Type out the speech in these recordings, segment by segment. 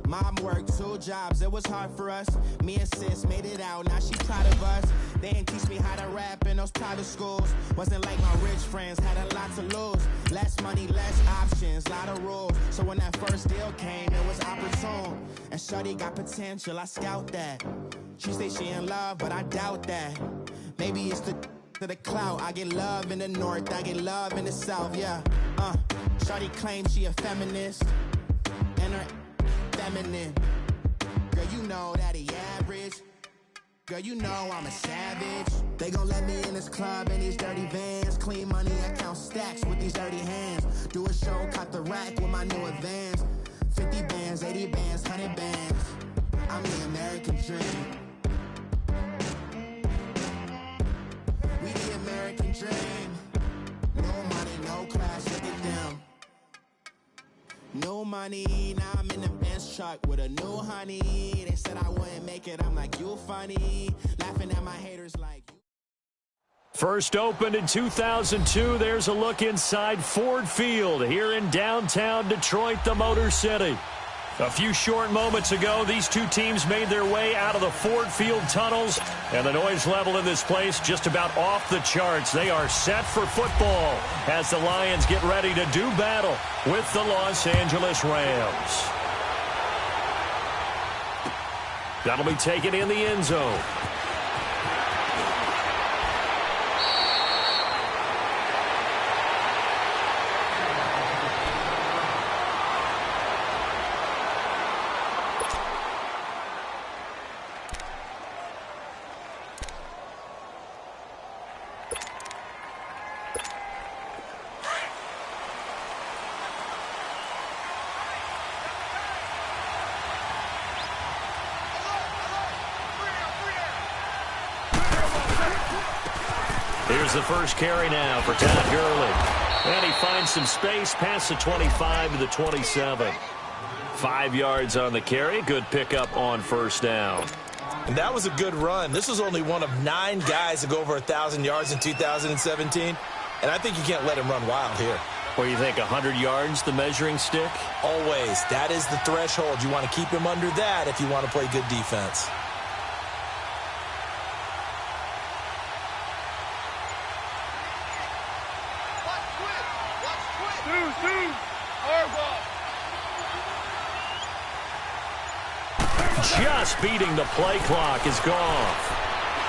Mom worked 2 jobs, it was hard for us. Me and sis made it out, now she proud of us. They didn't teach me how to rap in those private schools. Wasn't like my rich friends, had a lot to lose. Less money, less options, lot of rules. So when that first deal came, it was opportune. And shorty got potential, I scout that. She say she in love, but I doubt that. Maybe it's the clout. I get love in the north, I get love in the south, yeah. Shorty claims she a feminist, and her feminine. Girl, you know that he average. Girl, you know I'm a savage. They gon' let me in this club in these dirty vans. Clean money, I count stacks with these dirty hands. Do a show, cut the rack with my new advance. 50 bands, 80 bands, 100 bands. I'm the American dream. We the American dream. No money, no class, look at them. No money, now I'm in the Benz truck with a new honey. They said I wouldn't make it, I'm like, you funny. Laughing at my haters like you. First opened in 2002, there's a look inside Ford Field here in downtown Detroit, the Motor City. A few short moments ago, these two teams made their way out of the Ford Field tunnels, and the noise level in this place just about off the charts. They are set for football as the Lions get ready to do battle with the Los Angeles Rams. That'll be taken in the end zone. Here's the first carry now for Todd Gurley. And he finds some space past the 25 to the 27. 5 yards on the carry. Good pickup on first down. And that was a good run. This was only one of 9 guys to go over 1,000 yards in 2017. And I think you can't let him run wild here. What do you think, 100 yards, the measuring stick? Always. That is the threshold. You want to keep him under that if you want to play good defense. Just beating the play clock is gone.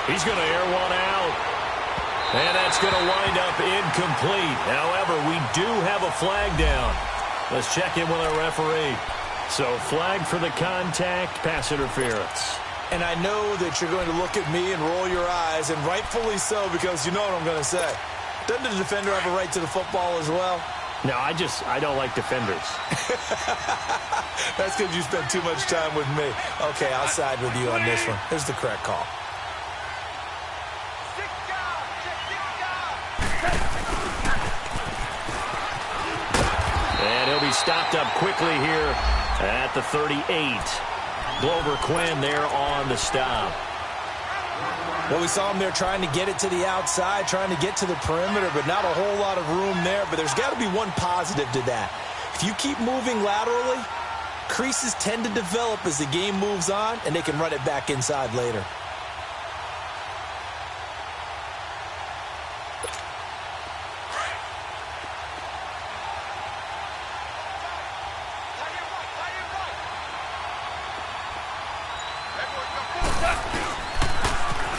He's going to air one out. And that's going to wind up incomplete. However, we do have a flag down. Let's check in with our referee. So flag for the contact, pass interference. And I know that you're going to look at me and roll your eyes, and rightfully so, because you know what I'm going to say. Doesn't the defender have a right to the football as well? No, I don't like defenders. That's because you spend too much time with me. Okay, I'll side with you on this one. Here's the correct call. And he'll be stopped up quickly here at the 38. Glover Quinn there on the stop. Well, we saw him there trying to get it to the outside, trying to get to the perimeter, but not a whole lot of room there. But there's got to be one positive to that. If you keep moving laterally, creases tend to develop as the game moves on, and they can run it back inside later.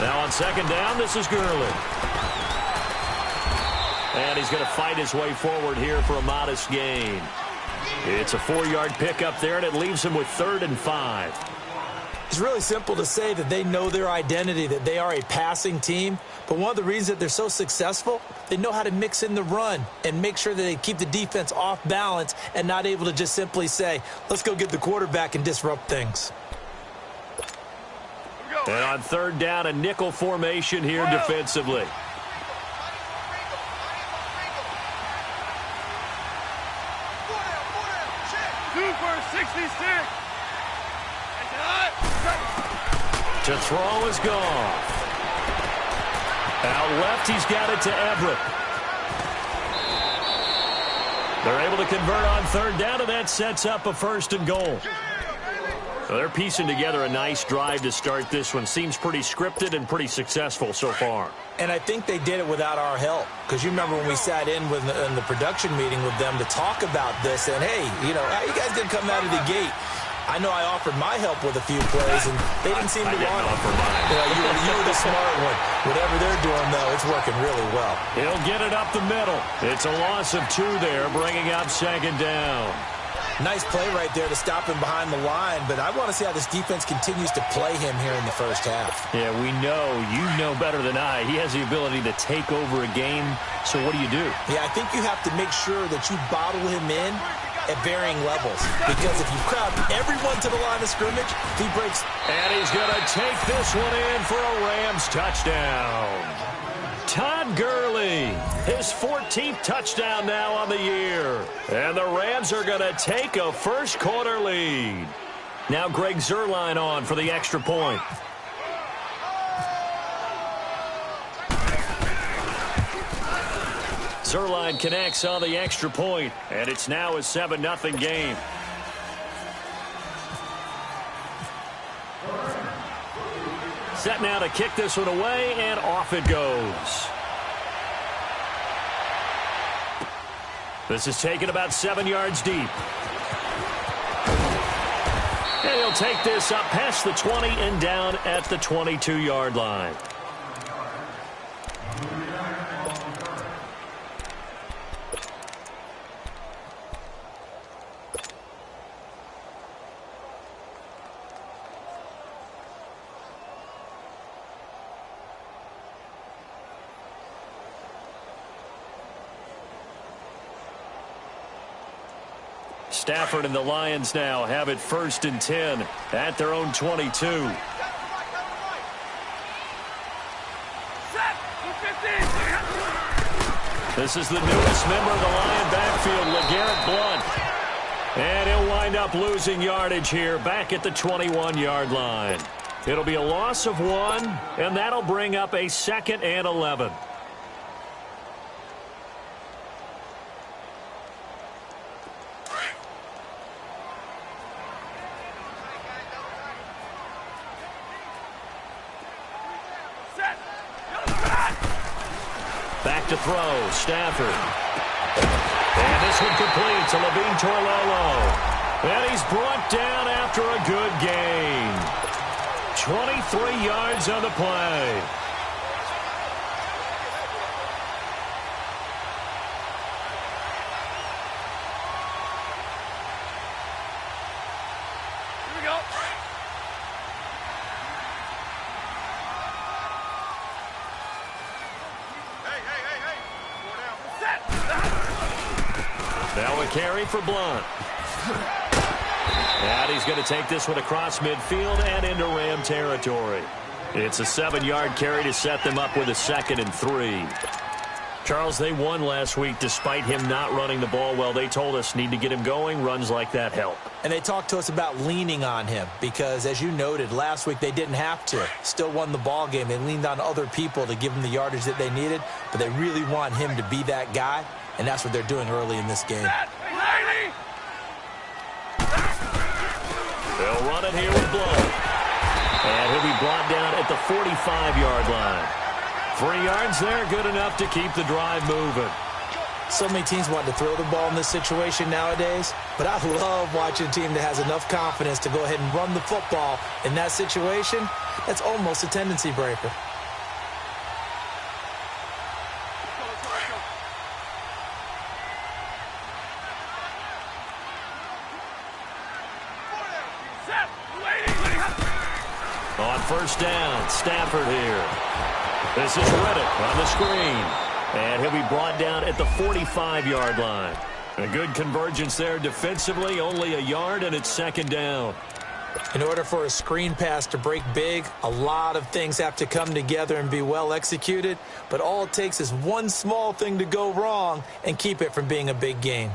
Now on second down, this is Gurley. And he's going to fight his way forward here for a modest gain. It's a 4-yard pickup there, and it leaves him with 3rd and 5. It's really simple to say that they know their identity, that they are a passing team. But one of the reasons that they're so successful, they know how to mix in the run and make sure that they keep the defense off balance and not able to just simply say, let's go get the quarterback and disrupt things. And on 3rd down, a nickel formation here defensively. To throw is gone. Out left, he's got it to Everett. They're able to convert on 3rd down, and that sets up a 1st and goal. Well, they're piecing together a nice drive to start this one. Seems pretty scripted and pretty successful so far. And I think they did it without our help. Because you remember when we sat in the production meeting with them to talk about this, and, hey, you know, how you guys didn't come out of the gate? I know I offered my help with a few plays, and they didn't seem to want it. Offer mine. You were the smart one. Whatever they're doing, though, it's working really well. He'll get it up the middle. It's a loss of 2 there, bringing up second down. Nice play right there to stop him behind the line, but I want to see how this defense continues to play him here in the first half. Yeah, we know. You know better than I. He has the ability to take over a game, so what do? Yeah, I think you have to make sure that you bottle him in at varying levels, because if you crowd everyone to the line of scrimmage, he breaks. And he's going to take this one in for a Rams touchdown. Todd Gurley, his 14th touchdown now on the year. And the Rams are going to take a first-quarter lead. Now Greg Zuerlein on for the extra point. Zuerlein connects on the extra point, and it's now a 7-0 game. Set now to kick this one away, and off it goes. This is taken about 7 yards deep. And he'll take this up past the 20 and down at the 22-yard line. Stafford and the Lions now have it 1st and 10 at their own 22. This is the newest member of the Lion backfield, LeGarrette Blount. And he'll wind up losing yardage here back at the 21-yard line. It'll be a loss of 1, and that'll bring up a 2nd and 11. Back to throw, Stafford. And this one complete to Levine Toilolo. And he's brought down after a good gain. 23 yards on the play. Here we go. Now a carry for Blount. And he's going to take this one across midfield and into Ram territory. It's a 7-yard carry to set them up with a 2nd and 3. Charles, they won last week despite him not running the ball well. They told us need to get him going. Runs like that help. And they talked to us about leaning on him because, as you noted, last week they didn't have to. Still won the ball game. They leaned on other people to give them the yardage that they needed, but they really want him to be that guy, and that's what they're doing early in this game. They'll run it here with Blount. And he'll be brought down at the 45-yard line. 3 yards there, good enough to keep the drive moving. So many teams want to throw the ball in this situation nowadays, but I love watching a team that has enough confidence to go ahead and run the football in that situation. That's almost a tendency breaker. On 1st down, Stafford here. This is Reddick on the screen. And he'll be brought down at the 45-yard line. A good convergence there defensively, only a yard, and it's 2nd down. In order for a screen pass to break big, a lot of things have to come together and be well executed. But all it takes is one small thing to go wrong and keep it from being a big game.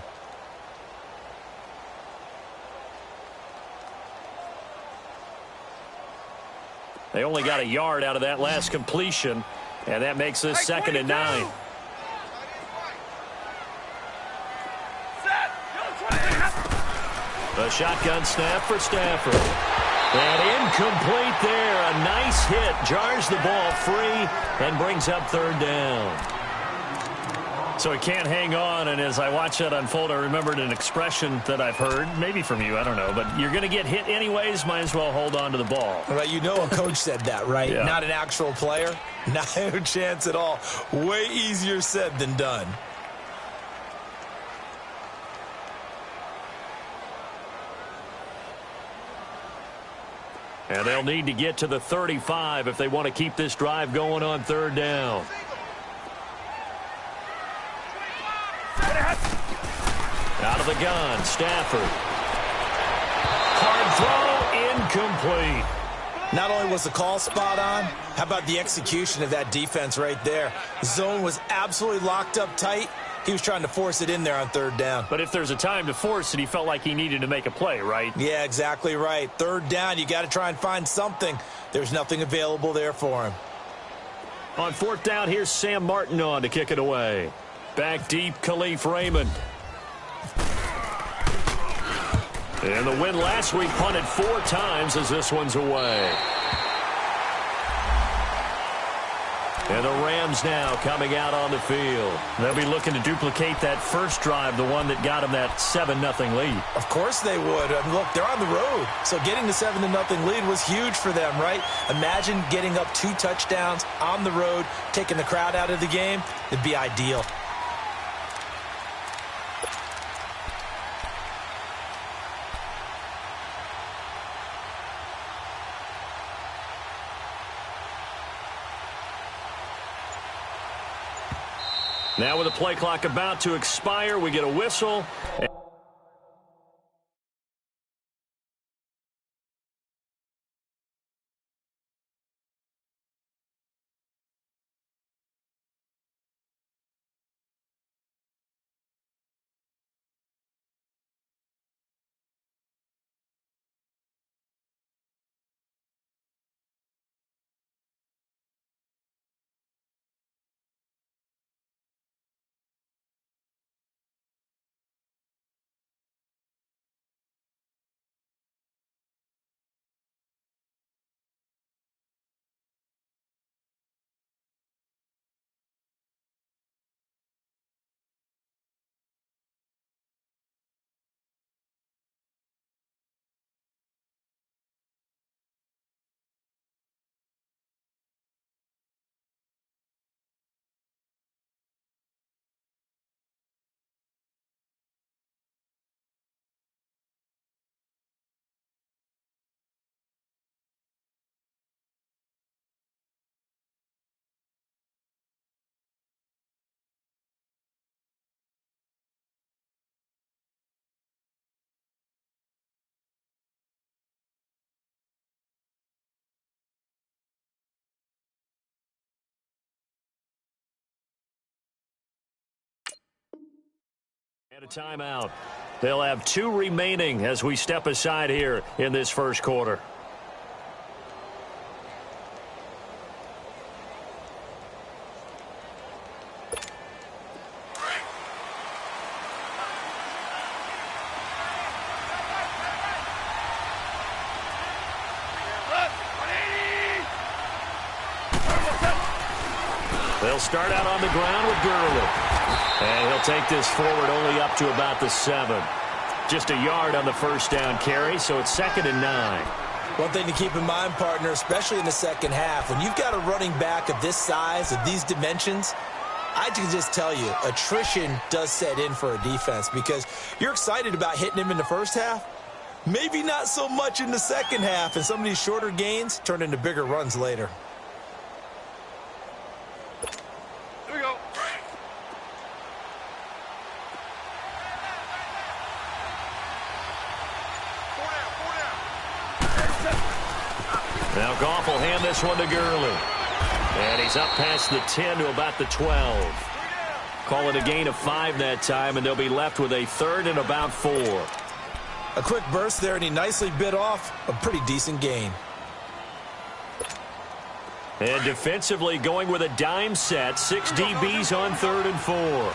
They only got a yard out of that last completion, and that makes this 2nd and 9. A shotgun snap for Stafford. And incomplete there. A nice hit. Jars the ball free and brings up third down. So he can't hang on, and as I watch that unfold, I remembered an expression that I've heard, maybe from you, I don't know, but you're going to get hit anyways, might as well hold on to the ball. Right, you know a coach said that, right? Yeah. Not an actual player. Not a chance at all. Way easier said than done. And they'll need to get to the 35 if they want to keep this drive going on third down. Out of the gun, Stafford. Hard throw, incomplete. Not only was the call spot on, how about the execution of that defense right there? The zone was absolutely locked up tight. He was trying to force it in there on third down. But if there's a time to force it, he felt like he needed to make a play, right? Yeah, exactly right. Third down, you got to try and find something. There's nothing available there for him. On fourth down, here's Sam Martin on to kick it away. Back deep, Khalif Raymond. And the win last week punted 4 times as this one's away. And the Rams now coming out on the field. They'll be looking to duplicate that first drive, the one that got them that 7-0 lead. Of course they would. Look, they're on the road. So getting the 7-0 lead was huge for them, right? Imagine getting up 2 touchdowns on the road, taking the crowd out of the game. It'd be ideal. Now with the play clock about to expire, we get a whistle. And a timeout. They'll have 2 remaining as we step aside here in this first quarter. They'll start out on the ground with Gurley. And he'll take this forward only up to about the 7. Just a yard on the first down carry, so it's 2nd and 9. One thing to keep in mind, partner, especially in the second half, when you've got a running back of this size, of these dimensions, I can just tell you, attrition does set in for a defense because you're excited about hitting him in the first half. Maybe not so much in the second half, and some of these shorter gains turn into bigger runs later. Now Goff will hand this one to Gurley. And he's up past the 10 to about the 12. Call it a gain of 5 that time, and they'll be left with a 3rd and about 4. A quick burst there, and he nicely bit off a pretty decent gain. And defensively going with a dime set. 6 DBs on 3rd and 4.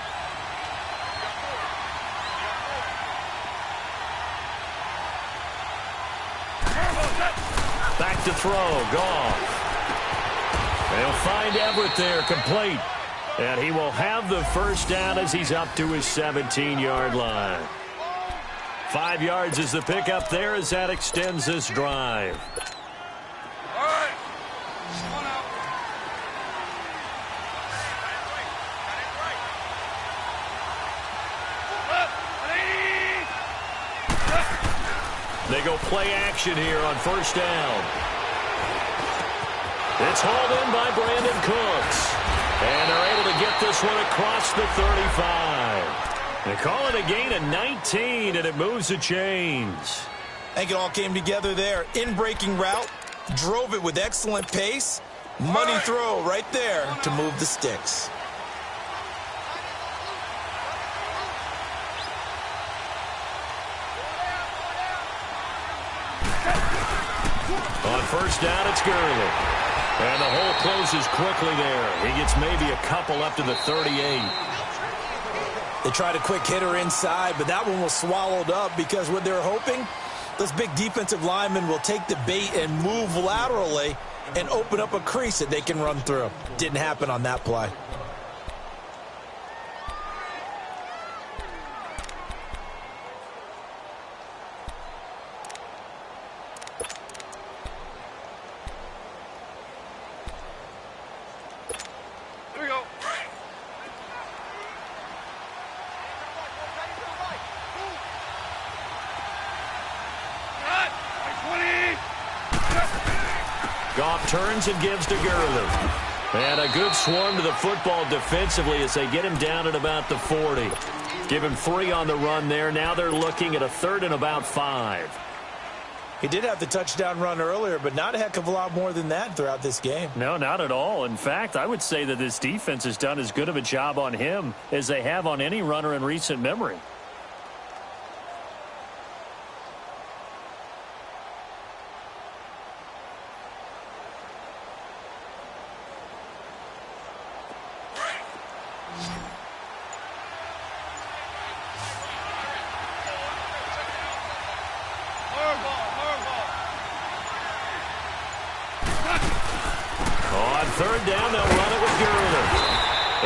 Back to throw. Goff. They'll find Everett there, complete. And he will have the first down as he's up to his 17-yard line. 5 yards is the pickup there as that extends this drive. All right. Come on out. They go play action here on first down. It's hauled in by Brandon Cooks. And they're able to get this one across the 35. They call it a gain of 19, and it moves the chains. I think it all came together there. In-breaking route, drove it with excellent pace. Money throw right there to move the sticks. On first down, it's Gurley. And the hole closes quickly there. He gets maybe a couple up to the 38. They tried a quick hitter inside, but that one was swallowed up because what they're hoping, those big defensive linemen will take the bait and move laterally and open up a crease that they can run through. Didn't happen on that play. Goff turns and gives to Gurley. And a good swarm to the football defensively as they get him down at about the 40. Give him 3 on the run there. Now they're looking at a 3rd and about 5. He did have the touchdown run earlier, but not a heck of a lot more than that throughout this game. No, not at all. In fact, I would say that this defense has done as good of a job on him as they have on any runner in recent memory. Third down, they'll run it with Gurley.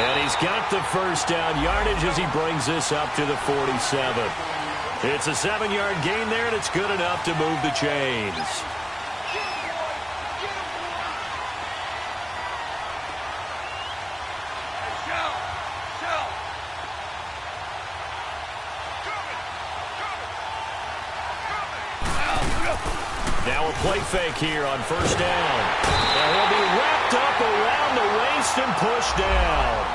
And he's got the first down yardage as he brings this up to the 47. It's a 7-yard gain there, and it's good enough to move the chains. Now a play fake here on first down. And he'll be wrapped up around the waist and pushed down.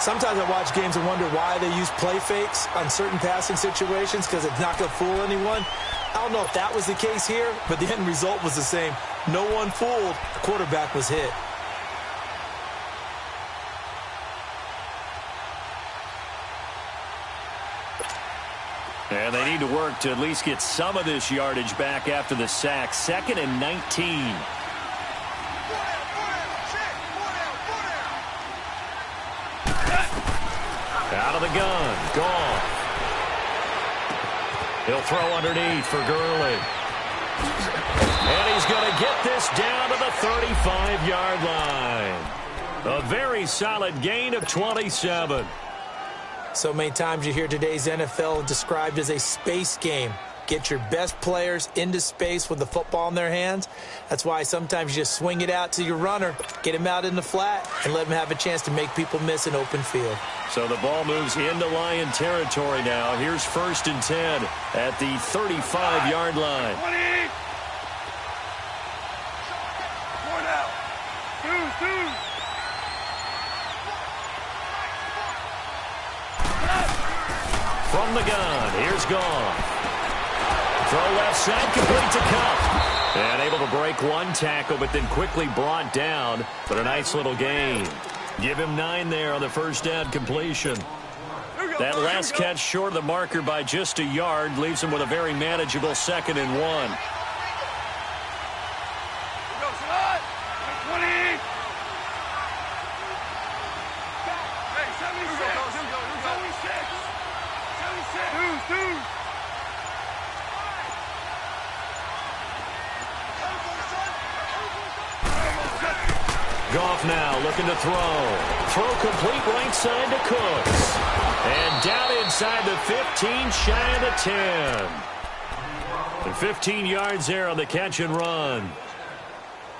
Sometimes I watch games and wonder why they use play fakes on certain passing situations because it's not going to fool anyone. I don't know if that was the case here, but the end result was the same. No one fooled. The quarterback was hit. And they need to work to at least get some of this yardage back after the sack. 2nd and 19. Out of the gun. Goff. He'll throw underneath for Gurley. And he's going to get this down to the 35-yard line. A very solid gain of 27. So many times you hear today's NFL described as a space game. Get your best players into space with the football in their hands. That's why sometimes you just swing it out to your runner, get him out in the flat, and let him have a chance to make people miss an open field. So the ball moves into Lion territory now. Here's 1st and 10 at the 35-yard line. 20. 4 down. 2. From the gun, here's Goff. Throw left side, complete to Cup. And able to break one tackle, but then quickly brought down. But a nice little gain. Give him 9 there on the first down completion. That last catch short of the marker by just a yard leaves him with a very manageable 2nd and 1. Goff now looking to throw. Throw complete right side to Cooks. And down inside the 15, shy of the 10. And 15 yards there on the catch and run.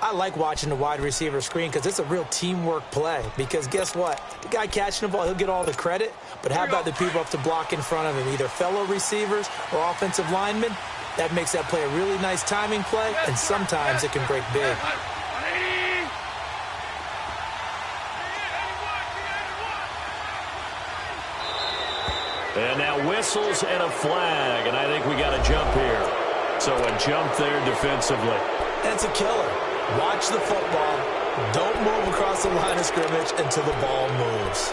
I like watching the wide receiver screen because it's a real teamwork play. Because guess what? The guy catching the ball, he'll get all the credit. But how about the people up to block in front of him, either fellow receivers or offensive linemen? That makes that play a really nice timing play, and sometimes it can break big. And now whistles and a flag, and I think we got a jump here. So a jump there defensively. That's a killer. Watch the football. Don't move across the line of scrimmage until the ball moves.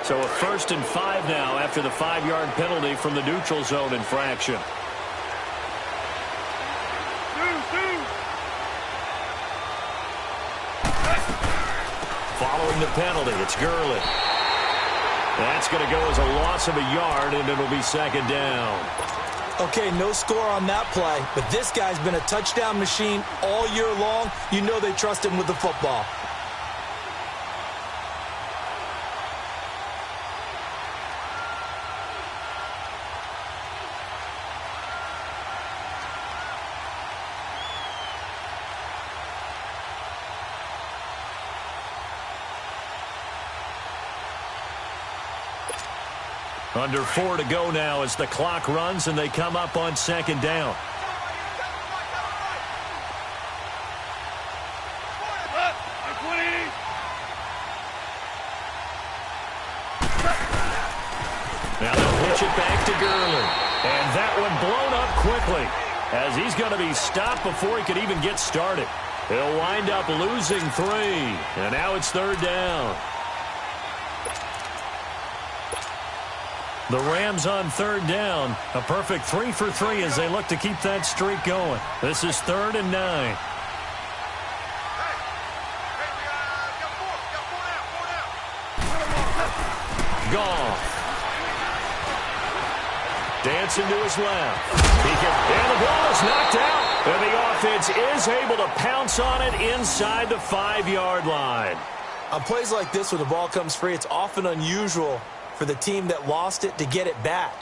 So a 1st and 5 now after the 5-yard penalty from the neutral zone infraction. Following the penalty, it's Gurley. That's going to go as a loss of a yard, and it'll be 2nd down. Okay, no score on that play, but this guy's been a touchdown machine all year long. You know they trust him with the football. Under 4 to go now as the clock runs and they come up on 2nd down. Now they'll pitch it back to Gurley. And that one blown up quickly as he's going to be stopped before he could even get started. He'll wind up losing 3. And now it's 3rd down. The Rams on 3rd down. A perfect 3 for 3 as they look to keep that streak going. This is 3rd and 9. Goff. Dancing to his left. And the ball is knocked out. And the offense is able to pounce on it inside the 5-yard line. On plays like this when the ball comes free, it's often unusual for the team that lost it to get it back.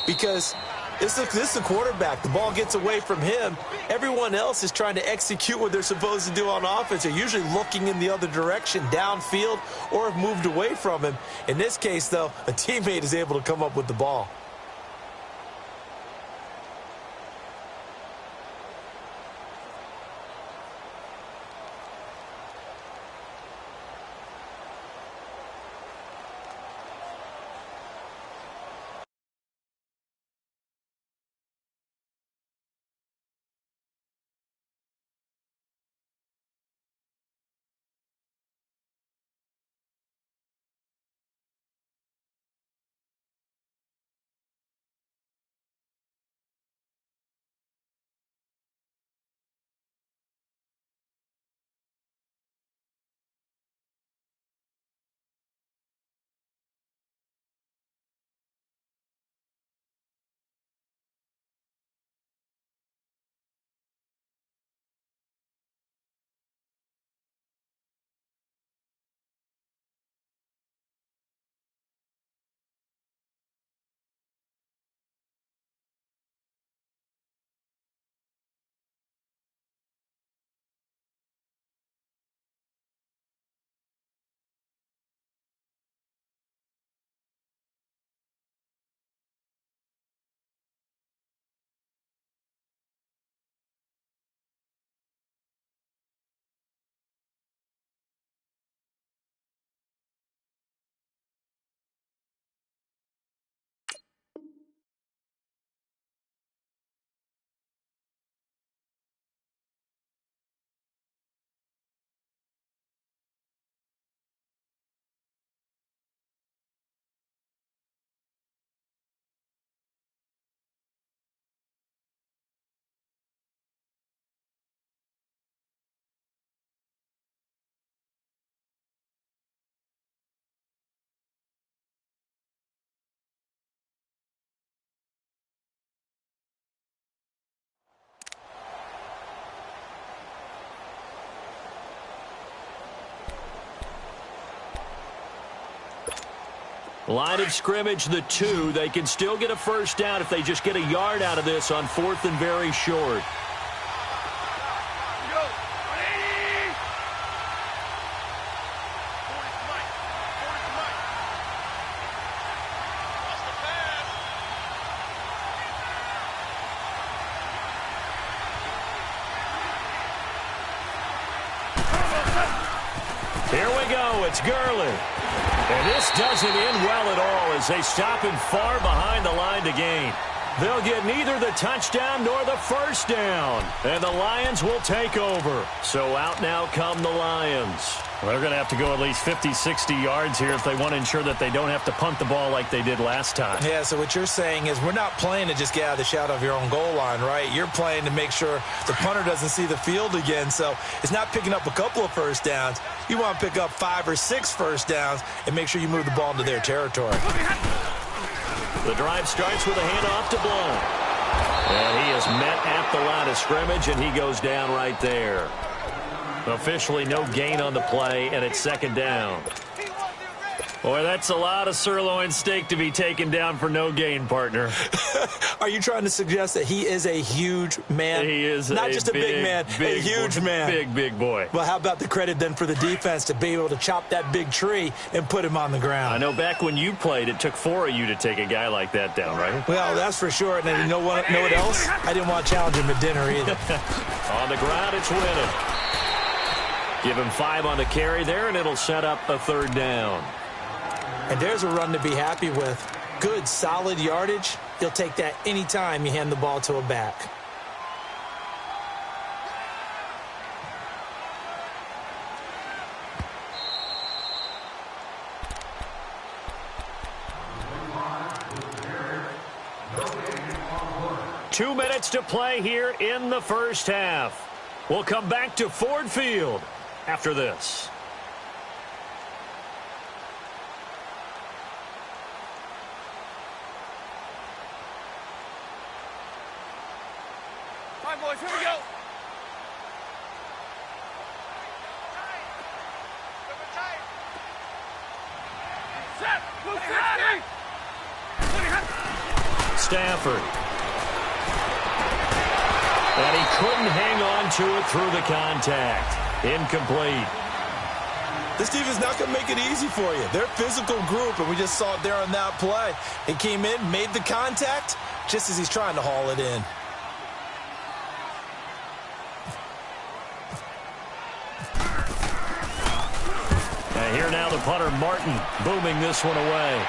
Because this is the quarterback. The ball gets away from him. Everyone else is trying to execute what they're supposed to do on offense. They're usually looking in the other direction, downfield, or have moved away from him. In this case, though, a teammate is able to come up with the ball. Line of scrimmage, the 2. They can still get a first down if they just get a yard out of this on 4th and very short. Here we go. It's Gurley. And this doesn't end well at all as they stop him far behind the line to gain. They'll get neither the touchdown nor the first down. And the Lions will take over. So out now come the Lions. Well, they're going to have to go at least 50, 60 yards here if they want to ensure that they don't have to punt the ball like they did last time. Yeah, so what you're saying is we're not playing to just get out of the shadow of your own goal line, right? You're playing to make sure the punter doesn't see the field again. So it's not picking up a couple of first downs. You want to pick up 5 or 6 first downs and make sure you move the ball into their territory. The drive starts with a handoff to Blount. And he is met at the line of scrimmage, and he goes down right there. Officially no gain on the play, and it's second down. Boy, that's a lot of sirloin steak to be taken down for no gain, partner. Are you trying to suggest that he is a huge man? He is not just a big man, a huge man. Big boy. Well, how about the credit then for the defense to be able to chop that big tree and put him on the ground? I know back when you played, it took 4 of you to take a guy like that down, right? Well, that's for sure. And then you know what else? I didn't want to challenge him at dinner either. On the ground, it's Winning. Give him 5 on the carry there, and it'll set up a third down. And there's a run to be happy with. Good, solid yardage. He'll take that anytime you hand the ball to a back. Two minutes to play here in the first half. We'll come back to Ford Field after this. All right, boys, here we go. Stafford. And he couldn't hang on to it through the contact. Incomplete. This defense is not going to make it easy for you. They're a physical group, and we just saw it there on that play. He came in, made the contact, just as he's trying to haul it in. And here now the punter, Martin, booming this one away.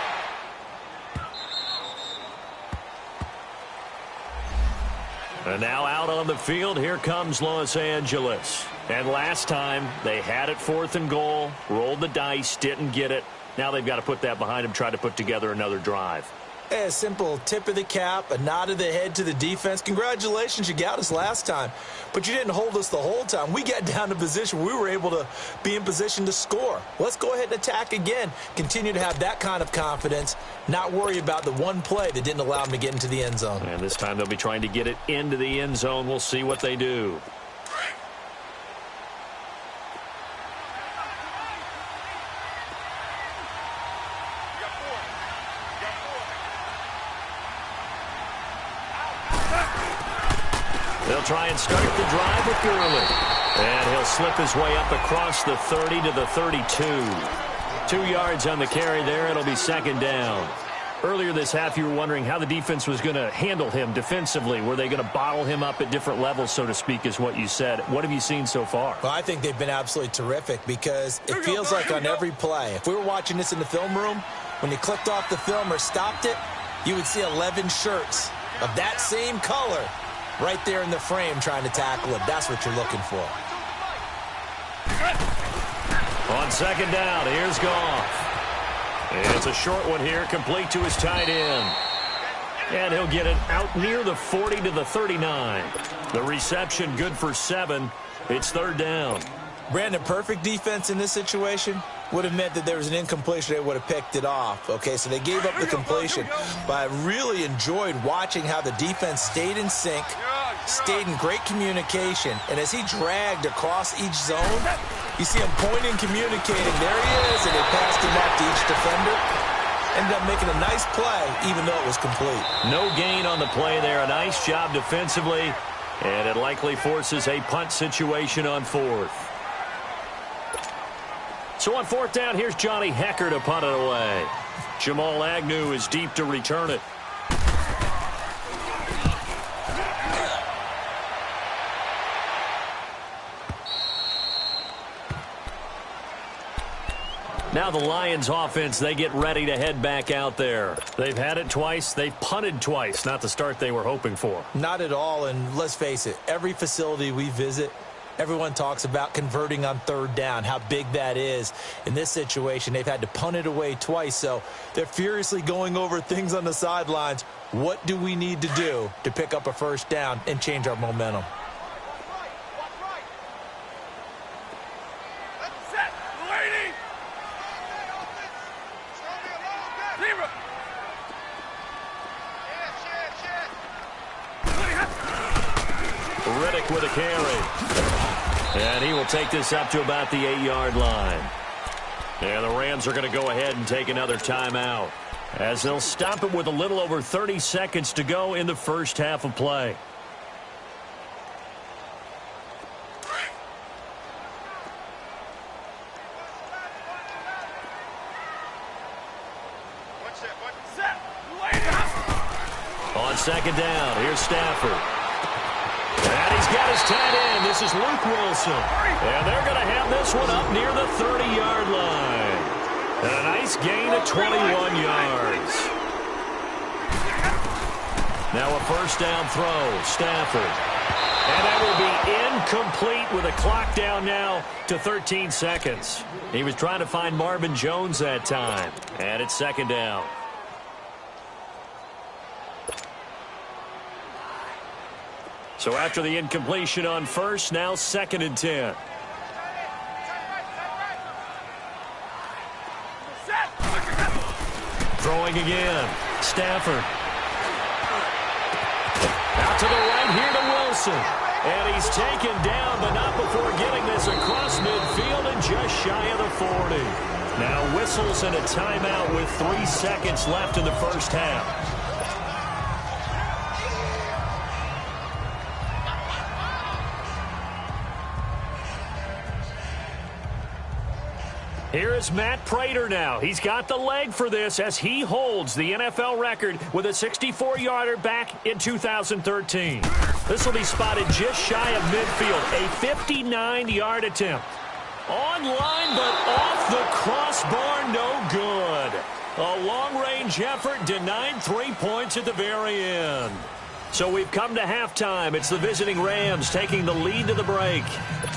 And now out on the field, here comes Los Angeles. And last time, they had it 4th and goal, rolled the dice, didn't get it. Now they've got to put that behind them, try to put together another drive. A simple tip of the cap, a nod of the head to the defense. Congratulations, you got us last time. But you didn't hold us the whole time. We got down to position where we were able to be in position to score. Let's go ahead and attack again. Continue to have that kind of confidence. Not worry about the one play that didn't allow them to get into the end zone. And this time they'll be trying to get it into the end zone. We'll see what they do. They'll try and start the drive with Gurley. And he'll slip his way up across the 30 to the 32. 2 yards on the carry there. It'll be second down. Earlier this half, you were wondering how the defense was going to handle him defensively. Were they going to bottle him up at different levels, so to speak, is what you said. What have you seen so far? Well, I think they've been absolutely terrific because it feels like on every play, if we were watching this in the film room, when you clicked off the film or stopped it, you would see 11 shirts of that same color right there in the frame trying to tackle it. That's what you're looking for. On second down, here's Goff. It's a short one here, complete to his tight end. And he'll get it out near the 40 to the 39. The reception good for 7. It's third down. Brandon, perfect defense in this situation would have meant that there was an incompletion. They would have picked it off. Okay, so they gave up the completion. But I really enjoyed watching how the defense stayed in sync, stayed in great communication. And as he dragged across each zone, you see him pointing, communicating. There he is, and they passed him up to each defender. Ended up making a nice play, even though it was complete. No gain on the play there. A nice job defensively, and it likely forces a punt situation on fourth. So on fourth down, here's Johnny Hecker to punt it away. Jamal Agnew is deep to return it. Now the Lions offense, they get ready to head back out there. They've had it twice. They've punted twice. Not the start they were hoping for. Not at all, and let's face it, every facility we visit, everyone talks about converting on third down, how big that is. In this situation, they've had to punt it away twice, so they're furiously going over things on the sidelines. What do we need to do to pick up a first down and change our momentum? With a carry. And he will take this up to about the 8-yard line. And the Rams are going to go ahead and take another timeout, as they'll stop it with a little over 30 seconds to go in the first half of play. On second down, here's Stafford. And he's got his tight end. This is Luke Wilson. And they're going to have this one up near the 30-yard line. And a nice gain of 21 yards. Now a first down throw, Stafford. And that will be incomplete with a clock down now to 13 seconds. He was trying to find Marvin Jones that time. And it's second down. So after the incompletion on first, now second and 10. Throwing again. Stafford. Out to the right here to Wilson. And he's taken down, but not before getting this across midfield and just shy of the 40. Now whistles and a timeout with 3 seconds left in the first half. Here is Matt Prater now. He's got the leg for this as he holds the NFL record with a 64-yarder back in 2013. This will be spotted just shy of midfield. A 59-yard attempt. On line, but off the crossbar, no good. A long-range effort denied 3 points at the very end. So we've come to halftime. It's the visiting Rams taking the lead to the break.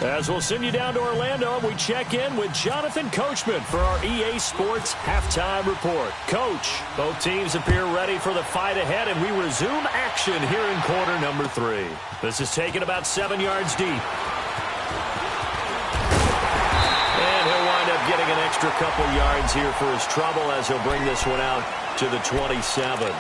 As we'll send you down to Orlando, we check in with Jonathan Coachman for our EA Sports Halftime Report. Coach, both teams appear ready for the fight ahead, and we resume action here in quarter number 3. This is taken about 7 yards deep. And he'll wind up getting an extra couple yards here for his trouble as he'll bring this one out to the 27.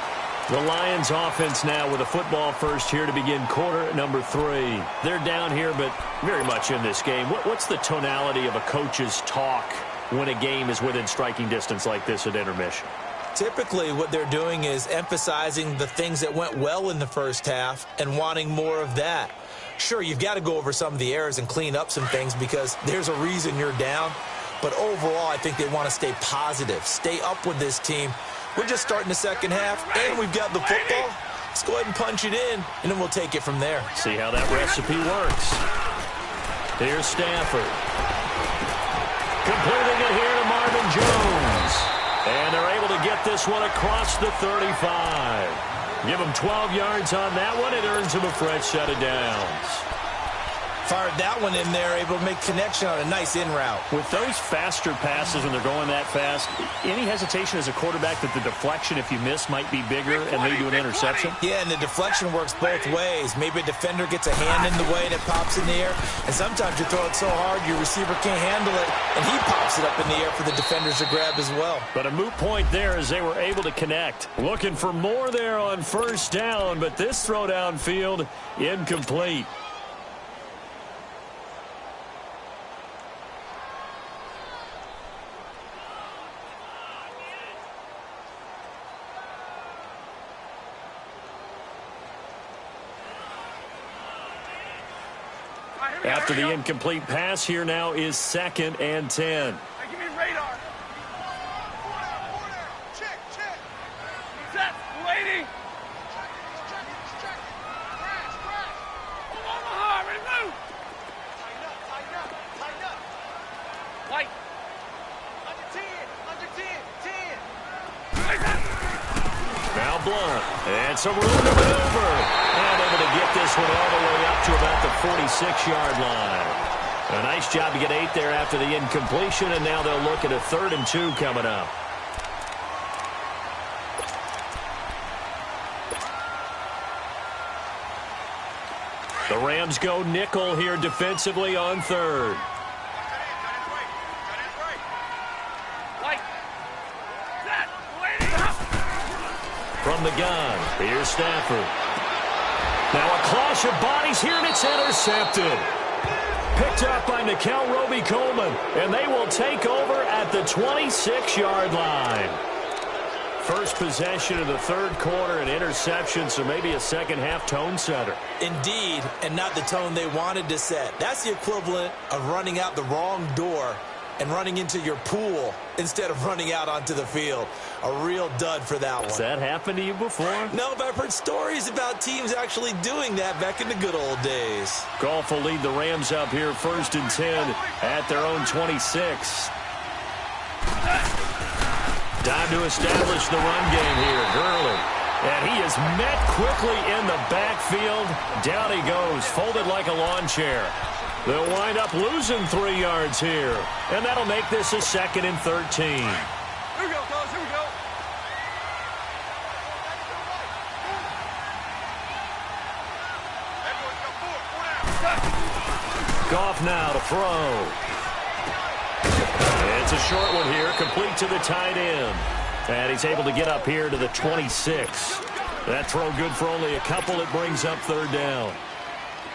The Lions offense now with a football first here to begin quarter number 3. They're down here, but very much in this game. What's the tonality of a coach's talk when a game is within striking distance like this at intermission? Typically, what they're doing is emphasizing the things that went well in the first half and wanting more of that. Sure, you've got to go over some of the errors and clean up some things because there's a reason you're down. But overall, I think they want to stay positive, stay up with this team. We're just starting the second half, and we've got the football. Let's go ahead and punch it in, and then we'll take it from there. See how that recipe works. Here's Stafford. Completing it here to Marvin Jones. And they're able to get this one across the 35. Give him 12 yards on that one. It earns him a fresh set of downs. Fired that one in there, able to make connection on a nice in route. With those faster passes when they're going that fast, any hesitation as a quarterback that the deflection, if you miss, might be bigger and lead to an interception? Yeah, and the deflection works both ways. Maybe a defender gets a hand in the way and it pops in the air, and sometimes you throw it so hard your receiver can't handle it, and he pops it up in the air for the defenders to grab as well. But a moot point there as they were able to connect. Looking for more there on first down, but this throw downfield incomplete. After the incomplete pass, here now is 2nd and 10. Hey, give me radar. Check. Set. Waiting. Omaha, remove. Tighten up. White. Under 10. Now Blunt. And some room to maneuver. And able to get this one all the way up to about the 46-yard line. A nice job to get 8 there after the incompletion, and now they'll look at a 3rd and 2 coming up. The Rams go nickel here defensively on 3rd. From the gun, here's Stafford. Now a clash of bodies here, and it's intercepted. Picked up by Nickel Roby-Coleman, and they will take over at the 26-yard line. First possession of the 3rd quarter, an interception, so maybe a second-half tone setter. Indeed, and not the tone they wanted to set. That's the equivalent of running out the wrong door and running into your pool instead of running out onto the field. A real dud for that one. Has that happened to you before? No, but I've heard stories about teams actually doing that back in the good old days. Goff will lead the Rams up here 1st and 10 at their own 26. Time to establish the run game here. Gurley. And he is met quickly in the backfield. Down he goes, folded like a lawn chair. They'll wind up losing 3 yards here. And that'll make this a 2nd and 13. Here we go, fellas. Here we go. Everyone's got 4 down. Goff now to throw. It's a short one here, complete to the tight end. And he's able to get up here to the 26. That throw good for only a couple. It brings up 3rd down.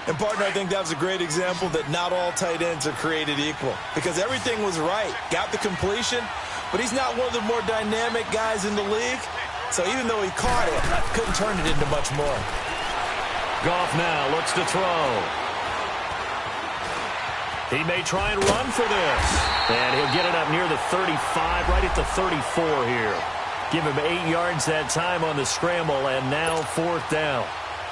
And, partner, I think that was a great example that not all tight ends are created equal. Because everything was right. Got the completion, but he's not one of the more dynamic guys in the league. So even though he caught it, couldn't turn it into much more. Goff now looks to throw. He may try and run for this. And he'll get it up near the 35, right at the 34 here. Give him 8 yards that time on the scramble, and now 4th down.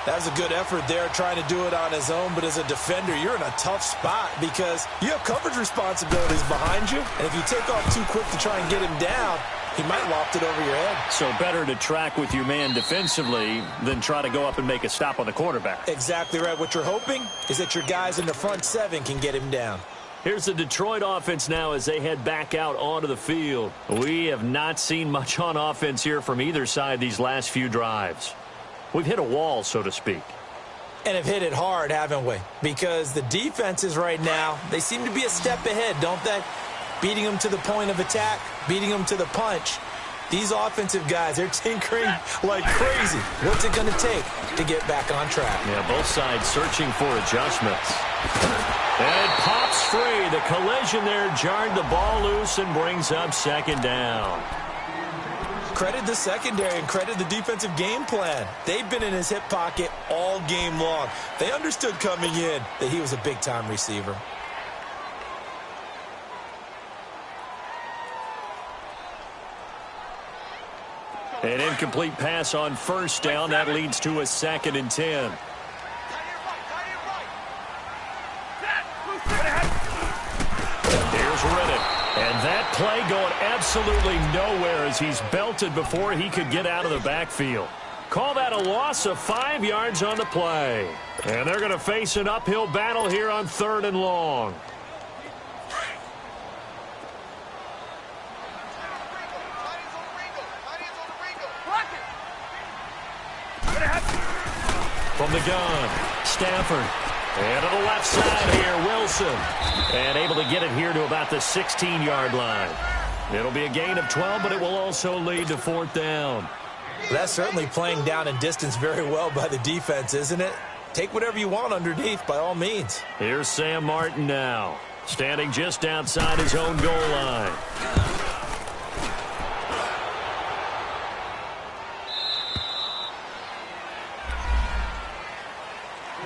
That was a good effort there, trying to do it on his own. But as a defender, you're in a tough spot because you have coverage responsibilities behind you. And if you take off too quick to try and get him down, he might loft it over your head. So better to track with your man defensively than try to go up and make a stop on the quarterback. Exactly right. What you're hoping is that your guys in the front 7 can get him down. Here's the Detroit offense now as they head back out onto the field. We have not seen much on offense here from either side these last few drives. We've hit a wall, so to speak. And have hit it hard, haven't we? Because the defenses right now, they seem to be a step ahead, don't they? Beating them to the point of attack, beating them to the punch. These offensive guys, they're tinkering like crazy. What's it going to take to get back on track? Yeah, both sides searching for adjustments. And it pops free. The collision there jarred the ball loose and brings up 2nd down. Credit the secondary and credit the defensive game plan. They've been in his hip pocket all game long. They understood coming in that he was a big-time receiver. An incomplete pass on 1st down. That leads to a 2nd and 10. Here's Riddick. And that play going absolutely nowhere as he's belted before he could get out of the backfield. Call that a loss of 5 yards on the play. And they're going to face an uphill battle here on 3rd and long. From the gun, Stafford. And to the left side here, Wilson. And able to get it here to about the 16-yard line. It'll be a gain of 12, but it will also lead to 4th down. That's certainly playing down in distance very well by the defense, isn't it? Take whatever you want underneath, by all means. Here's Sam Martin now, standing just outside his own goal line.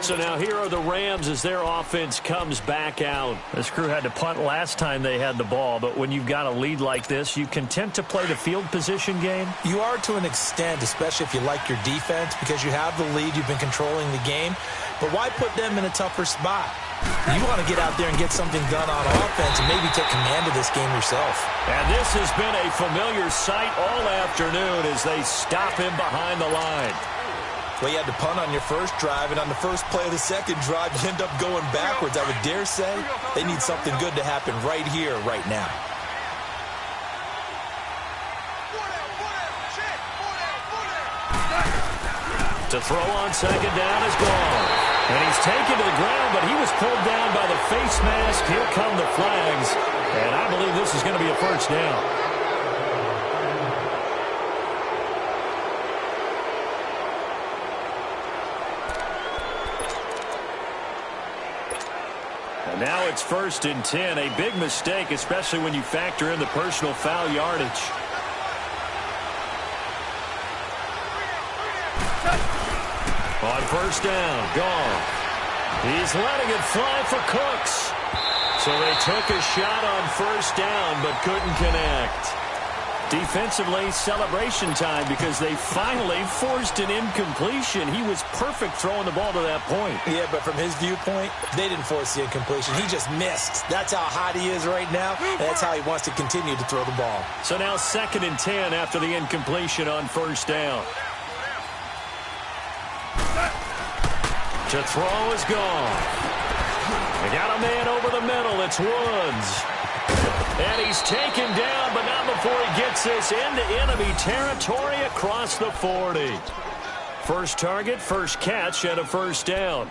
So now here are the Rams as their offense comes back out. This crew had to punt last time they had the ball, but when you've got a lead like this, you content to play the field position game? You are to an extent, especially if you like your defense, because you have the lead, you've been controlling the game. But why put them in a tougher spot? You want to get out there and get something done on offense and maybe take command of this game yourself. And this has been a familiar sight all afternoon as they stop him behind the line. Well, you had to punt on your first drive, and on the first play of the second drive, you end up going backwards. I would dare say they need something good to happen right here, right now. To throw on second down is gone. And he's taken to the ground, but he was pulled down by the face mask. Here come the flags. And I believe this is going to be a first down. And now it's 1st and 10. A big mistake, especially when you factor in the personal foul yardage. On first down, gone. He's letting it fly for Cooks. So they took a shot on first down, but couldn't connect. Defensively, celebration time because they finally forced an incompletion. He was perfect throwing the ball to that point. Yeah, but from his viewpoint, they didn't force the incompletion. He just missed. That's how hot he is right now, and that's how he wants to continue to throw the ball. So now 2nd and 10 after the incompletion on first down. To throw is gone. They got a man over the middle. It's Woods. And he's taken down, but not before he gets this into enemy territory across the 40. First target, first catch, and a first down.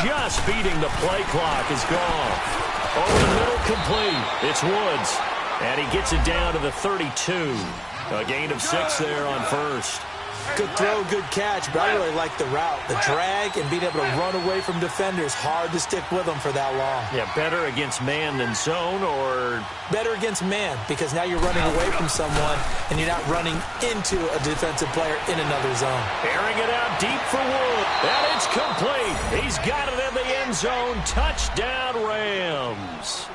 Just beating the play clock is gone. Over the middle, complete. It's Woods. And he gets it down to the 32. A gain of 6 there on first. Good throw, good catch, but I really like the route. The drag and being able to run away from defenders, hard to stick with them for that long. Yeah, better against man than zone, or? Better against man, because now you're running away from someone and you're not running into a defensive player in another zone. Airing it out deep for Wood. And it's complete. He's got it in the end zone. Touchdown, Rams.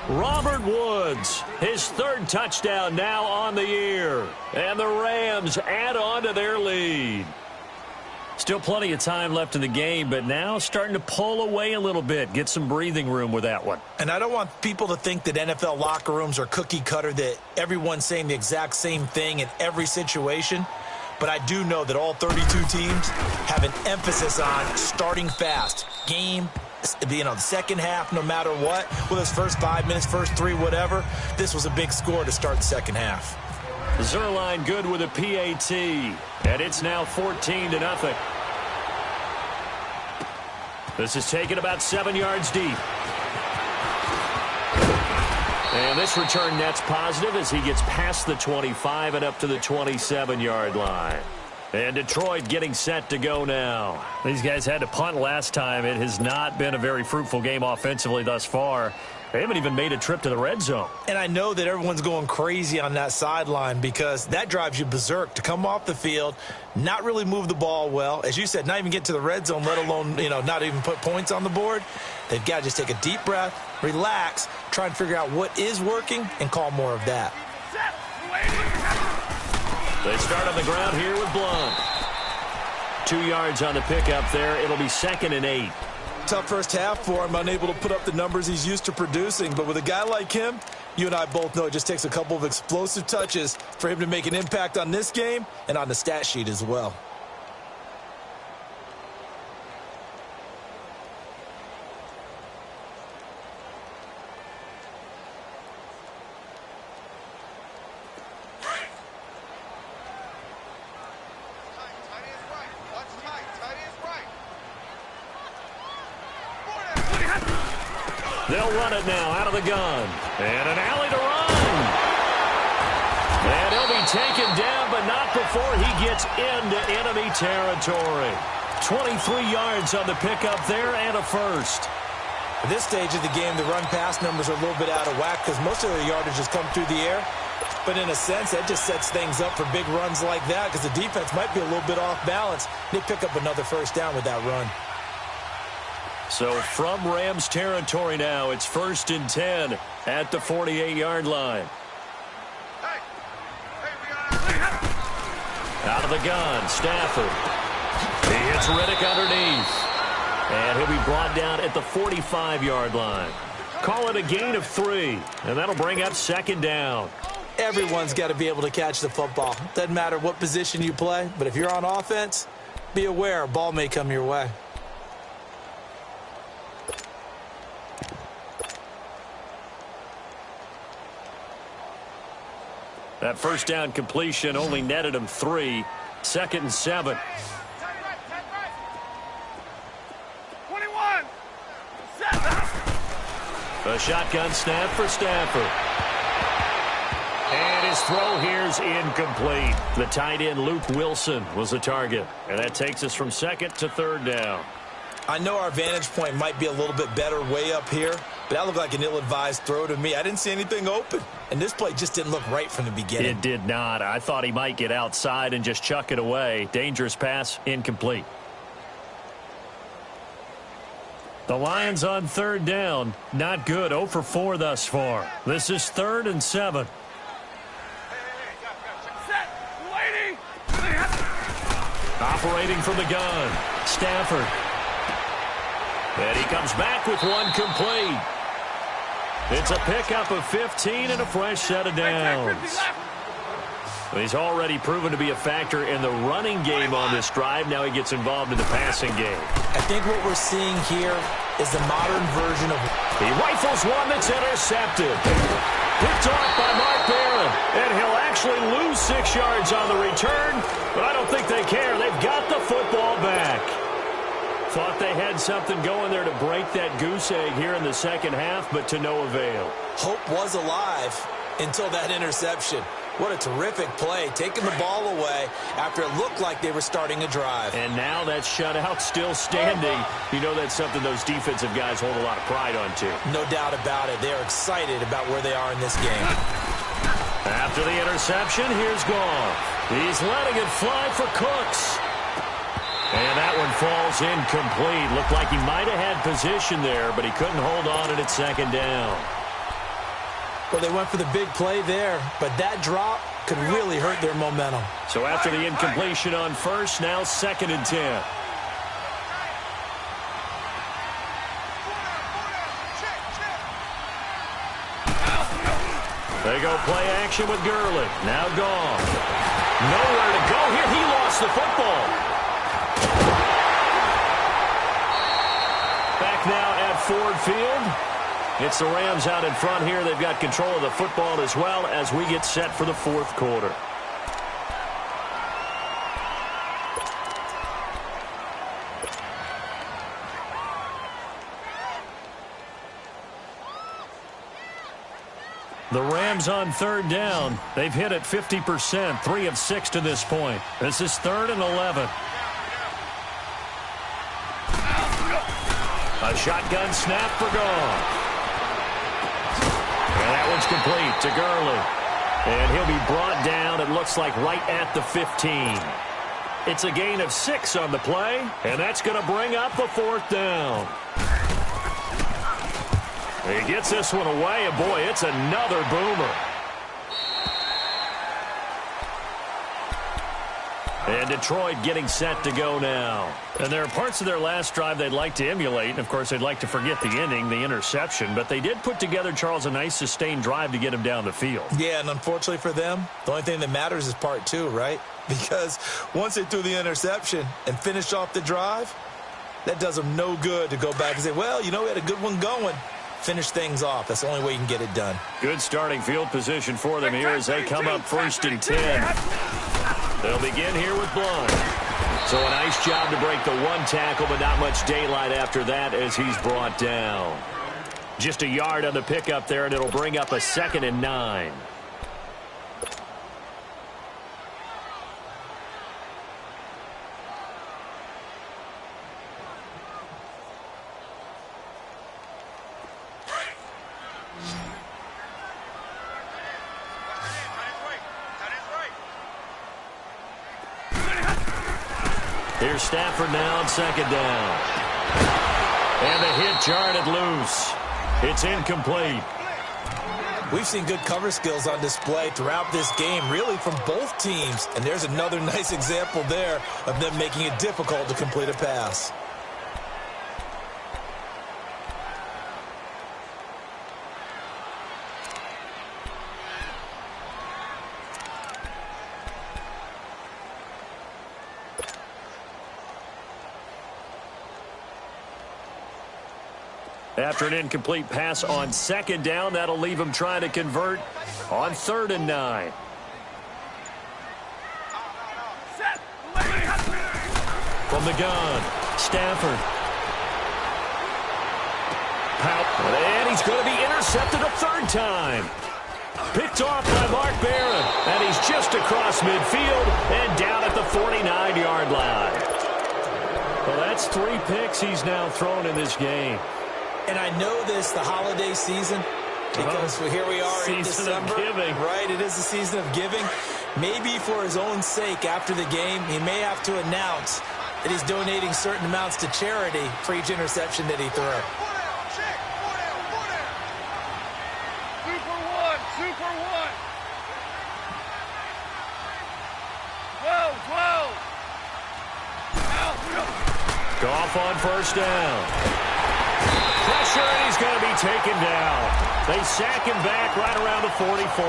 Robert Woods, his 3rd touchdown now on the year. And the Rams add on to their lead. Still plenty of time left in the game, but now starting to pull away a little bit. Get some breathing room with that one. And I don't want people to think that NFL locker rooms are cookie cutter, that everyone's saying the exact same thing in every situation. But I do know that all 32 teams have an emphasis on starting fast. Game, the second half, no matter what, whether it's first 5 minutes, first 3, whatever, this was a big score to start the second half. Zerline good with a PAT, and it's now 14-0. This is taken about 7 yards deep. And this return net's positive as he gets past the 25 and up to the 27-yard line. And Detroit getting set to go now. These guys had to punt last time. It has not been a very fruitful game offensively thus far. They haven't even made a trip to the red zone. And I know that everyone's going crazy on that sideline because that drives you berserk to come off the field, not really move the ball well. As you said, not even get to the red zone, let alone, not even put points on the board. They've got to just take a deep breath, relax, try and figure out what is working and call more of that. They start on the ground here with Blunt. 2 yards on the pickup there. It'll be 2nd and 8. Tough first half for him, unable to put up the numbers he's used to producing. But with a guy like him, you and I both know it just takes a couple of explosive touches for him to make an impact on this game and on the stat sheet as well. They'll run it now out of the gun. And an alley to run. And he'll be taken down, but not before he gets into enemy territory. 23 yards on the pickup there and a first. At this stage of the game, the run-pass numbers are a little bit out of whack because most of their yardage has come through the air. But in a sense, that just sets things up for big runs like that because the defense might be a little bit off balance. They pick up another first down with that run. So from Rams territory now, it's 1st and 10 at the 48-yard line. Out of the gun, Stafford. He hits Riddick underneath. And he'll be brought down at the 45-yard line. Call it a gain of 3, and that'll bring up 2nd down. Everyone's got to be able to catch the football. Doesn't matter what position you play, but if you're on offense, be aware a ball may come your way. That first down completion only netted him 3. 2nd and 7. 21. A shotgun snap for Stafford. And his throw here's incomplete. The tight end Luke Wilson was the target. And that takes us from 2nd to 3rd down. I know our vantage point might be a little bit better way up here, but that looked like an ill-advised throw to me. I didn't see anything open, and this play just didn't look right from the beginning. It did not. I thought he might get outside and just chuck it away. Dangerous pass, incomplete. The Lions on 3rd down. Not good. 0 for 4 thus far. This is 3rd and 7. Operating from the gun. Stafford. And he comes back with one complete. It's a pickup of 15 and a fresh set of downs. He's already proven to be a factor in the running game on this drive. Now he gets involved in the passing game. I think what we're seeing here is the modern version of... He rifles one that's intercepted. Picked off by Mark Barron. And he'll actually lose 6 yards on the return, but I don't think they care. They've got the football back. Thought they had something going there to break that goose egg here in the second half, but to no avail. Hope was alive until that interception. What a terrific play, taking the ball away after it looked like they were starting a drive. And now that shutout still standing. You know that's something those defensive guys hold a lot of pride on, too. No doubt about it. They're excited about where they are in this game. After the interception, here's Goff. He's letting it fly for Cooks. And that one falls incomplete. Looked like he might have had position there, but he couldn't hold on at 2nd down. Well, they went for the big play there, but that drop could really hurt their momentum. So after the incompletion on 1st, now 2nd and 10. They go play action with Gurley. Now Goff. Nowhere to go here. He lost the football. Back now at Ford Field. It's the Rams out in front here. They've got control of the football as well as we get set for the 4th quarter. The Rams on 3rd down. They've hit it 50%, 3 of 6 to this point. This is 3rd and 11. A shotgun snap for Goff. And that one's complete to Gurley. And he'll be brought down, it looks like, right at the 15. It's a gain of 6 on the play, and that's going to bring up the 4th down. He gets this one away, and boy, it's another boomer. And Detroit getting set to go now. And there are parts of their last drive they'd like to emulate. And, of course, they'd like to forget the ending, the interception. But they did put together, Charles, a nice sustained drive to get him down the field. Yeah, and unfortunately for them, the only thing that matters is part 2, right? Because once they threw the interception and finished off the drive, that does them no good to go back and say, well, you know, we had a good one going. Finish things off. That's the only way you can get it done. Good starting field position for them here as they come up 1st and 10. They'll begin here with Blunt. So a nice job to break the one tackle, but not much daylight after that as he's brought down. Just a yard on the pickup there, and it'll bring up a 2nd and 9. Here's Stafford now on 2nd down. And the hit jarred it loose. It's incomplete. We've seen good cover skills on display throughout this game, really from both teams. And there's another nice example there of them making it difficult to complete a pass. After an incomplete pass on 2nd down, that'll leave him trying to convert on 3rd and 9. From the gun, Stafford. And he's going to be intercepted a 3rd time. Picked off by Mark Barron. And he's just across midfield and down at the 49-yard line. Well, that's 3 picks he's now thrown in this game. And I know this, the holiday season, because here we are in December. Right, it is the season of giving. Maybe for his own sake, after the game, he may have to announce that he's donating certain amounts to charity for each interception that he threw. Super one. 12. Goff on 1st down. Pressure, and he's going to be taken down. They sack him back right around the 44.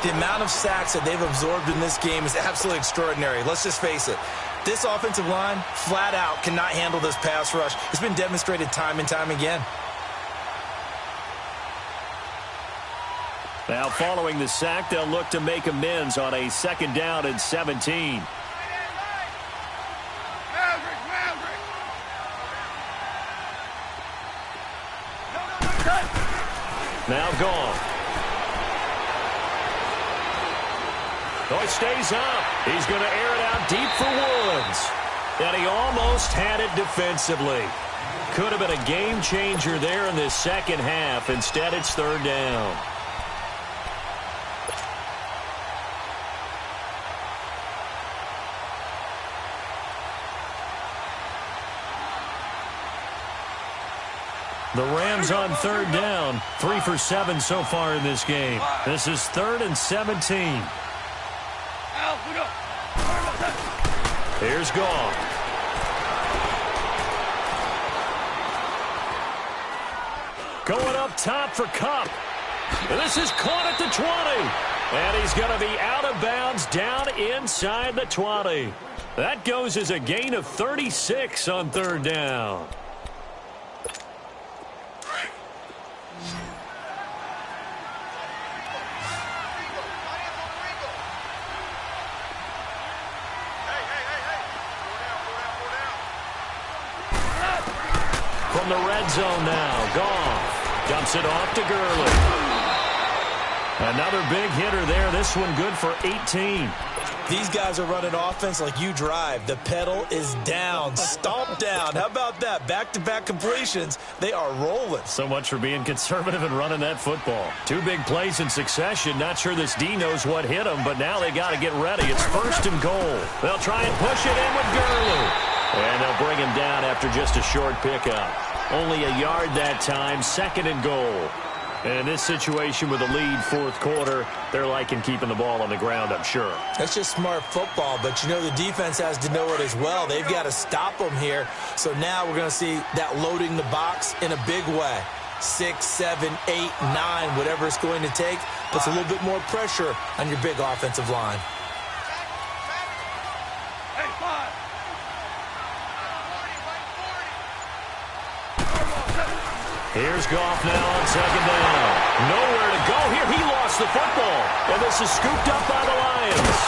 The amount of sacks that they've absorbed in this game is absolutely extraordinary. Let's just face it. This offensive line, flat out, cannot handle this pass rush. It's been demonstrated time and time again. Now, following the sack, they'll look to make amends on a 2nd down and 17. Now gone. Oh, he stays up. He's going to air it out deep for Woods. And he almost had it defensively. Could have been a game changer there in this 2nd half. Instead, it's 3rd down. The Rams on 3rd down, 3 for 7 so far in this game. This is 3rd and 17. Here's Goff. Going up top for Kupp. And this is caught at the 20. And he's going to be out of bounds down inside the 20. That goes as a gain of 36 on 3rd down. From the red zone now, Goff dumps it off to Gurley. Another big hitter there. This one good for 18. These guys are running offense like you drive. The pedal is down, stomped down. How about that? Back-to-back completions. They are rolling. So much for being conservative and running that football. 2 big plays in succession. Not sure this D knows what hit him, but now they got to get ready. It's 1st and goal. They'll try and push it in with Gurley. And they'll bring him down after just a short pickup. Only a yard that time, 2nd and goal. And in this situation with a lead 4th quarter, they're liking keeping the ball on the ground, I'm sure. That's just smart football, but you know the defense has to know it as well. They've got to stop them here. So now we're going to see that loading the box in a big way. 6, 7, 8, 9, whatever it's going to take, puts a little bit more pressure on your big offensive line. Here's Goff now on 2nd down. Nowhere to go here. He lost the football. And this is scooped up by the Lions.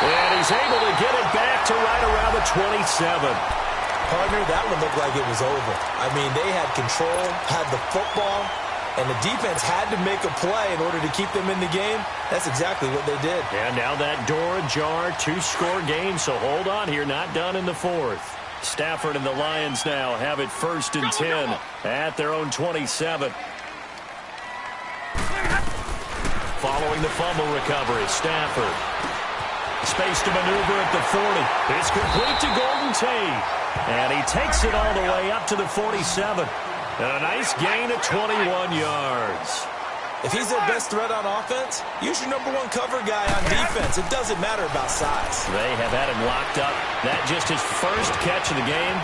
And he's able to get it back to right around the 27. Partner, that one looked like it was over. I mean, they had control, had the football, and the defense had to make a play in order to keep them in the game. That's exactly what they did. And now that door ajar, 2-score game, so hold on here, not done in the fourth. Stafford and the Lions now have it 1st and 10 at their own 27. Following the fumble recovery, Stafford. Space to maneuver at the 40. It's complete to Golden Tate. And he takes it all the way up to the 47. And a nice gain of 21 yards. If he's their best threat on offense, use your number 1 cover guy on defense. It doesn't matter about size. They have had him locked up. That just his first catch of the game.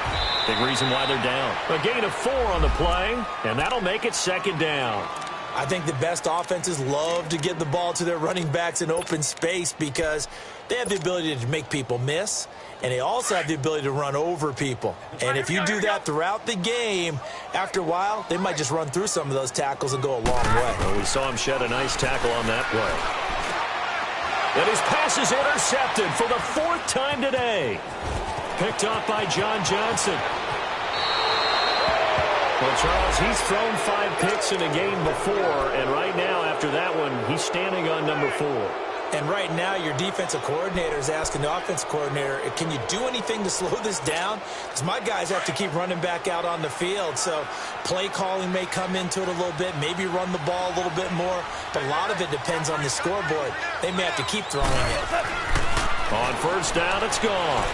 Big reason why they're down. A gain of 4 on the play, and that'll make it 2nd down. I think the best offenses love to get the ball to their running backs in open space because they have the ability to make people miss, and they also have the ability to run over people. And if you do that throughout the game, after a while, they might just run through some of those tackles and go a long way. Well, we saw him shed a nice tackle on that play. And his pass is intercepted for the 4th time today. Picked off by John Johnson. Well, Charles, he's thrown 5 picks in a game before, and right now, after that one, he's standing on number 4. And right now, your defensive coordinator is asking the offensive coordinator, can you do anything to slow this down? Because my guys have to keep running back out on the field. So play calling may come into it a little bit, maybe run the ball a little bit more. But a lot of it depends on the scoreboard. They may have to keep throwing it. On 1st down, it's gone.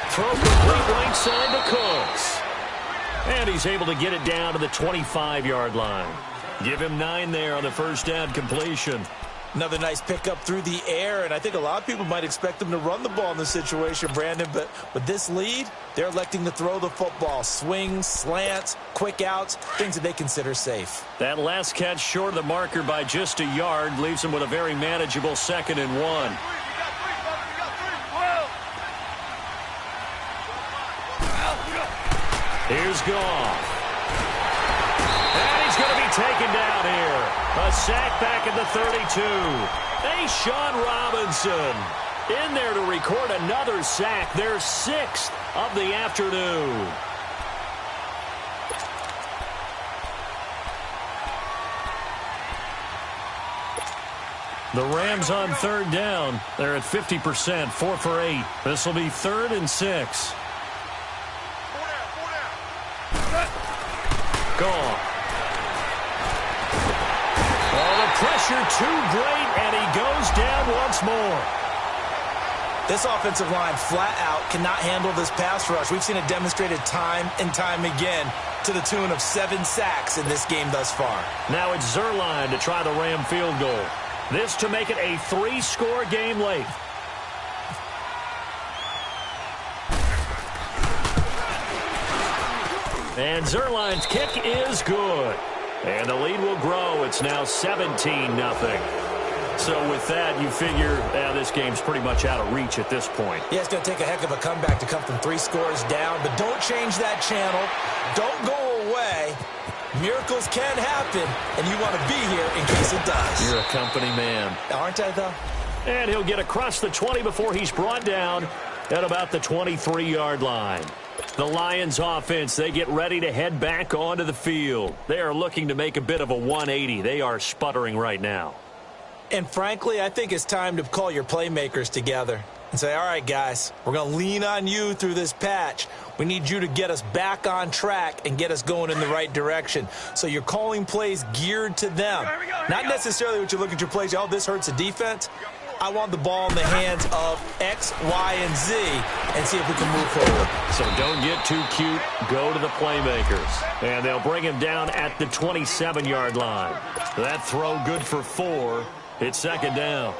Throw complete right side to Cooks. And he's able to get it down to the 25-yard line. Give him 9 there on the 1st down completion. Another nice pickup through the air, and I think a lot of people might expect them to run the ball in this situation, Brandon, but with this lead, they're electing to throw the football. Swings, slants, quick outs, things that they consider safe. That last catch short of the marker by just a yard leaves them with a very manageable 2nd and 1. Here's Goff. And he's going to be taken down here. A sack back at the 32. Hey, Sean Robinson in there to record another sack. Their 6th of the afternoon. The Rams on 3rd down. They're at 50%, 4 for 8. This will be 3rd and 6. Gone. Oh, the pressure too great, and he goes down once more. This offensive line flat out cannot handle this pass rush. We've seen it demonstrated time and time again to the tune of 7 sacks in this game thus far. Now it's Zerline to try the Ram field goal. This to make it a 3-score game late. And Zerline's kick is good. And the lead will grow. It's now 17-0. So with that, you figure this game's pretty much out of reach at this point. Yeah, it's going to take a heck of a comeback to come from 3 scores down. But don't change that channel. Don't go away. Miracles can happen, and you want to be here in case it does. You're a company man. Aren't I, though? And he'll get across the 20 before he's brought down at about the 23-yard line. The Lions offense, they get ready to head back onto the field. They are looking to make a bit of a 180. They are sputtering right now. And frankly, I think it's time to call your playmakers together and say, all right, guys, we're going to lean on you through this patch. We need you to get us back on track and get us going in the right direction. So you're calling plays geared to them. Not necessarily what you look at your plays, oh, this hurts the defense. I want the ball in the hands of X, Y, and Z and see if we can move forward. So don't get too cute. Go to the playmakers. And they'll bring him down at the 27-yard line. That throw good for 4. It's 2nd down.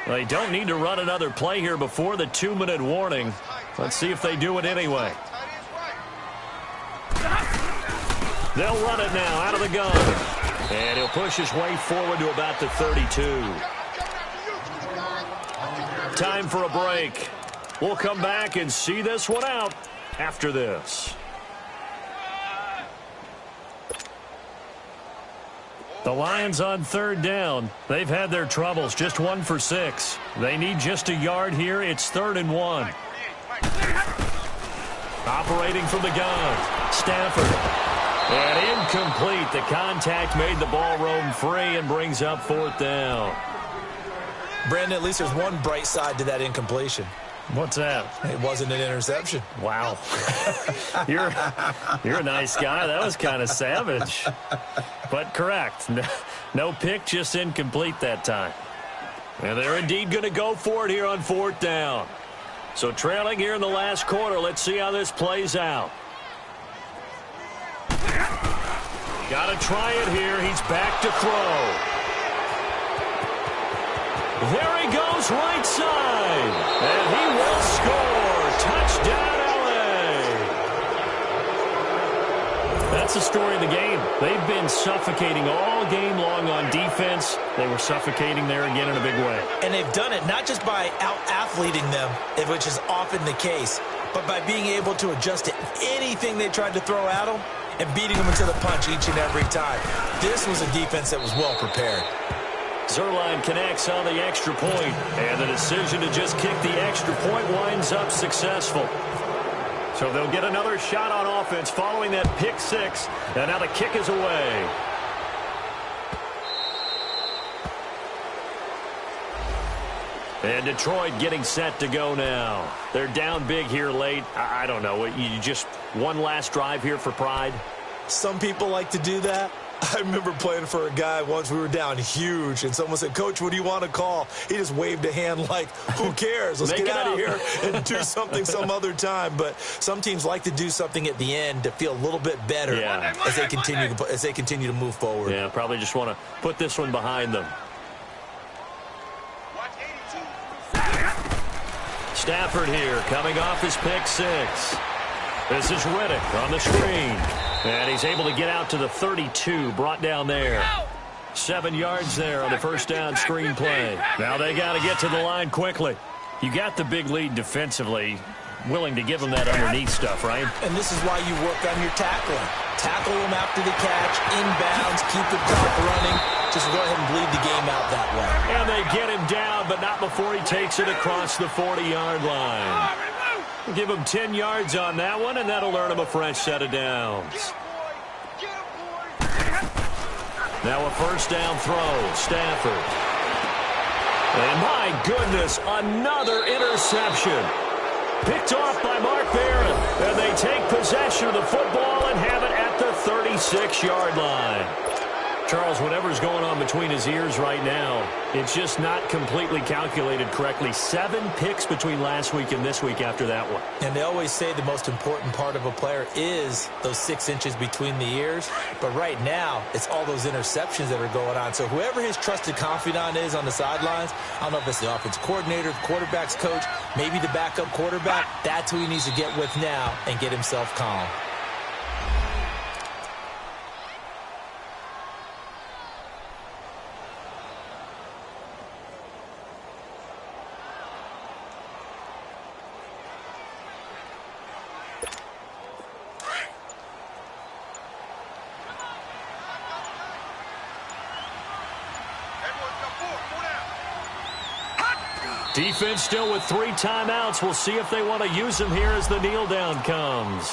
They don't need to run another play here before the 2-minute warning. Let's see if they do it anyway. They'll run it now out of the gun. And he'll push his way forward to about the 32. Time for a break. We'll come back and see this one out after this. The Lions on 3rd down. They've had their troubles, just 1 for 6. They need just a yard here. It's 3rd and 1. Operating from the gun. Stafford. And incomplete. The contact made the ball roam free and brings up 4th down. Brandon, at least there's one bright side to that incompletion. What's that? It wasn't an interception. Wow. You're a nice guy. That was kind of savage. But correct. No pick, just incomplete that time. And they're indeed going to go for it here on 4th down. So trailing here in the last quarter. Let's see how this plays out. Got to try it here. He's back to throw. There he goes, right side. And he will score. Touchdown, L.A. That's the story of the game. They've been suffocating all game long on defense. They were suffocating there again in a big way. And they've done it not just by out-athleting them, which is often the case, but by being able to adjust to anything they tried to throw at them and beating them into the punch each and every time. This was a defense that was well prepared. Zuerlein connects on the extra point, and the decision to just kick the extra point winds up successful. So they'll get another shot on offense following that pick 6, and now the kick is away. And Detroit getting set to go now. They're down big here late. I don't know. You just one last drive here for pride? Some people like to do that. I remember playing for a guy once. We were down huge, and someone said, "Coach, what do you want to call?" He just waved a hand like, who cares? Let's get out of here and do something some other time. But some teams like to do something at the end to feel a little bit better as they continue to move forward. Yeah, probably just want to put this one behind them. Stafford here coming off his pick 6. This is Riddick on the screen. And he's able to get out to the 32, brought down there. 7 yards there on the first down screen play. Now they got to get to the line quickly. You got the big lead defensively. Willing to give them that underneath stuff, right? And this is why you work on your tackling. Tackle them after the catch, inbounds, keep the clock running. Just go ahead and bleed the game out that way. And they get him down, but not before he takes it across the 40-yard line. Give him 10 yards on that one, and that'll earn him a fresh set of downs. Now a first down throw, Stafford. And my goodness, another interception. Picked off by Mark Barron, and they take possession of the football and have it at the 36-yard line. Charles, whatever's going on between his ears right now, it's just not completely calculated correctly. 7 picks between last week and this week after that one. And they always say the most important part of a player is those 6 inches between the ears. But right now, it's all those interceptions that are going on. So whoever his trusted confidant is on the sidelines, I don't know if it's the offensive coordinator, quarterback's coach, maybe the backup quarterback, that's who he needs to get with now and get himself calm. Defense still with 3 timeouts. We'll see if they want to use them here as the kneel down comes.